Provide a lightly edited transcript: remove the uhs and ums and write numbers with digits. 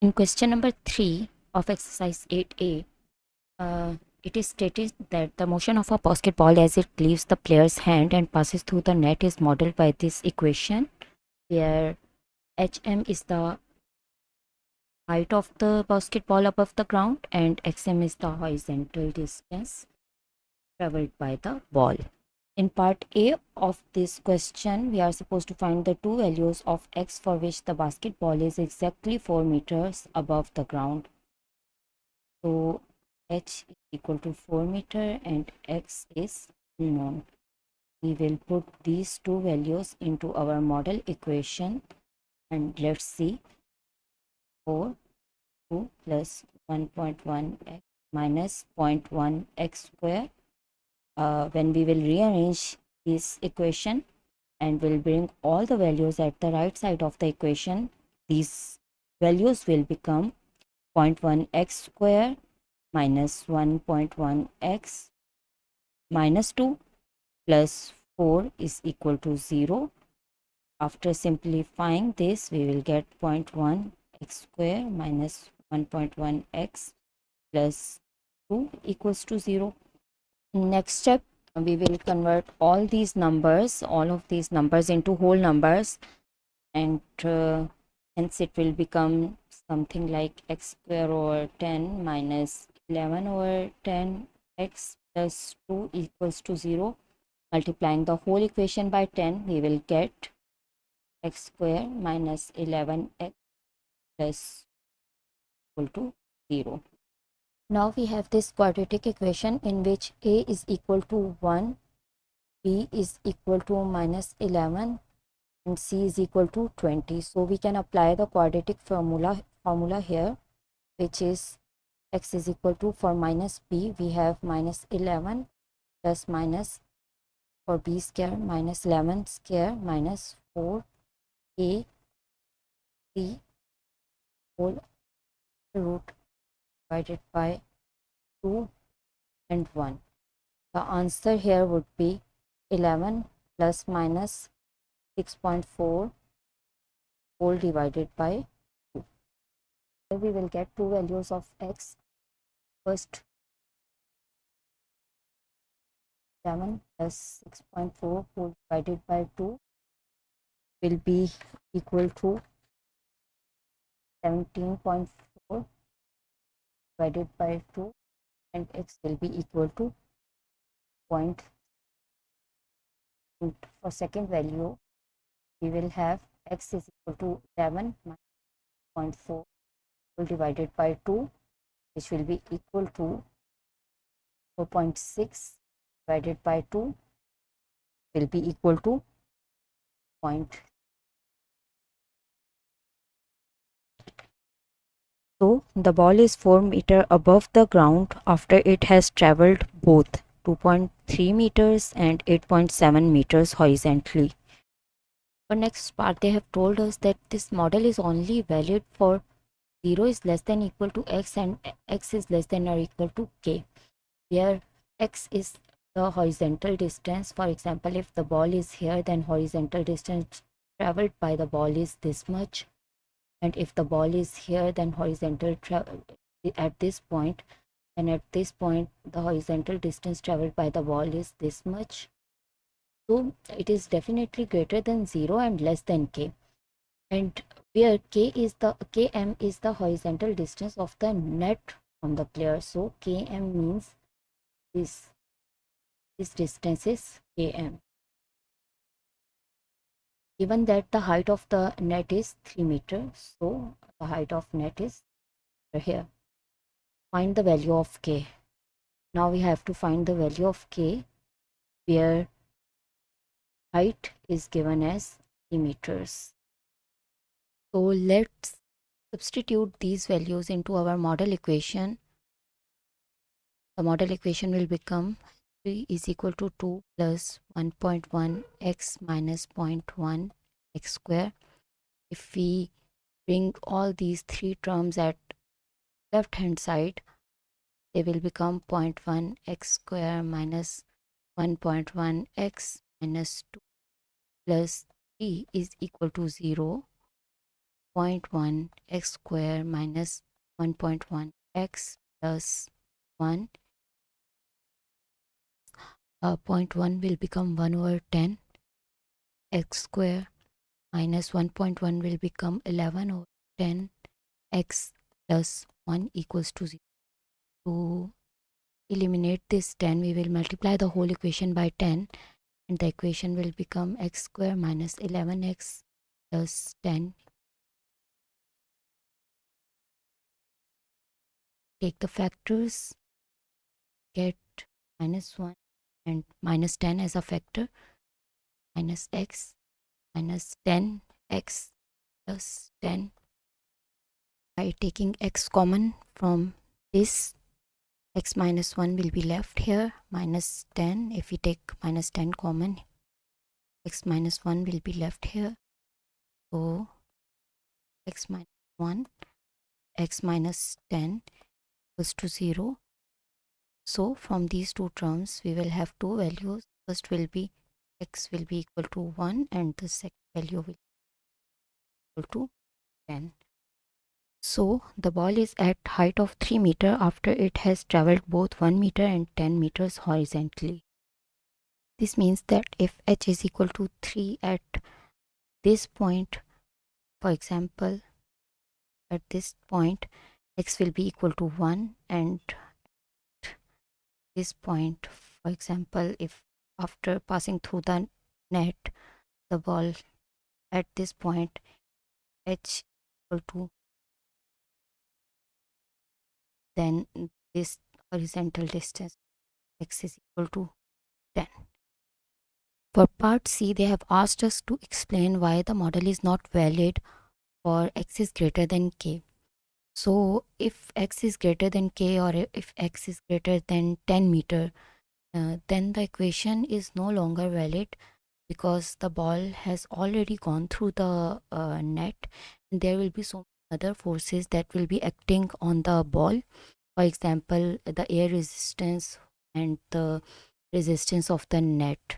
In question number 3 of exercise 8a, it is stated that the motion of a basketball as it leaves the player's hand and passes through the net is modeled by this equation, where hm is the height of the basketball above the ground and xm is the horizontal distance traveled by the ball. In part A of this question, we are supposed to find the two values of x for which the basketball is exactly 4 meters above the ground. So h is equal to 4 meter and x is unknown. We will put these two values into our model equation and let's see. 4 2 plus 1.1 x minus 0.1 x square. When we will rearrange this equation and will bring all the values at the right side of the equation, these values will become 0.1 x square minus 1.1 x minus 2 plus 4 is equal to 0. After simplifying this, we will get 0.1 x square minus 1.1 x plus 2 equals to 0. Next step, we will convert all of these numbers into whole numbers, and hence it will become something like x square over 10 minus 11 over 10 x plus 2 equals to 0. Multiplying the whole equation by 10, we will get x square minus 11x plus equal to 0. Now we have this quadratic equation in which a is equal to 1, b is equal to minus 11 and c is equal to 20. So we can apply the quadratic formula here, which is x is equal to, for minus b we have minus 11 plus minus, for b square minus 11 square minus 4a c whole root divided by 2 and 1. The answer here would be 11 plus minus 6.4 whole divided by 2. Here we will get two values of x. First, 11 plus 6.4 whole divided by 2 will be equal to 17.4 divided by 2, and x will be equal to 0. For second value, we will have x is equal to 11 minus 0.4 whole divided by 2, which will be equal to 4.6 divided by 2 will be equal to 0. So the ball is 4 meters above the ground after it has traveled both 2.3 meters and 8.7 meters horizontally. For next part, they have told us that this model is only valid for 0 is less than equal to x and x is less than or equal to k, where x is the horizontal distance. For example, if the ball is here, then horizontal distance traveled by the ball is this much, and if the ball is here, then horizontal at this point, and at this point the horizontal distance traveled by the ball is this much. So it is definitely greater than 0 and less than k, and where km is the horizontal distance of the net from the player. So km means this distance is km. Given that the height of the net is 3 meters, so the height of net is here. Find the value of k. Now we have to find the value of k, where height is given as 3 meters. So let's substitute these values into our model equation. The model equation will become 3 is equal to 2 plus 1.1 x minus 0.1 x square. If we bring all these three terms at left hand side, they will become 0.1 x square minus 1.1 x minus 2 plus 3 is equal to 0. 0.1 x square minus 1.1 x plus 1. 0.1 will become 1 over 10 x square minus 1.1 will become 11 over 10 x plus 1 equals to 0. To eliminate this 10, we will multiply the whole equation by 10, and the equation will become x square minus 11x plus 10. Take the factors, get minus 1 and minus 10 as a factor, minus x minus 10x plus 10. By taking x common from this, x minus 1 will be left here, minus 10. If we take minus 10 common, x minus 1 will be left here. So x minus 1, x minus 10 equals to 0. So from these two terms, we will have two values. First will be x will be equal to 1 and the second value will be equal to 10. So the ball is at height of 3 meter after it has traveled both 1 meter and 10 meters horizontally. This means that if h is equal to 3 at this point, for example, at this point, x will be equal to 1, and this point, for example, if after passing through the net, the ball at this point, h equal to, then this horizontal distance, x is equal to 10. For part C, they have asked us to explain why the model is not valid for x is greater than k. So if x is greater than k, or if x is greater than 10 meter, then the equation is no longer valid, because the ball has already gone through the net, and there will be so many other forces that will be acting on the ball. For example, the air resistance and the resistance of the net.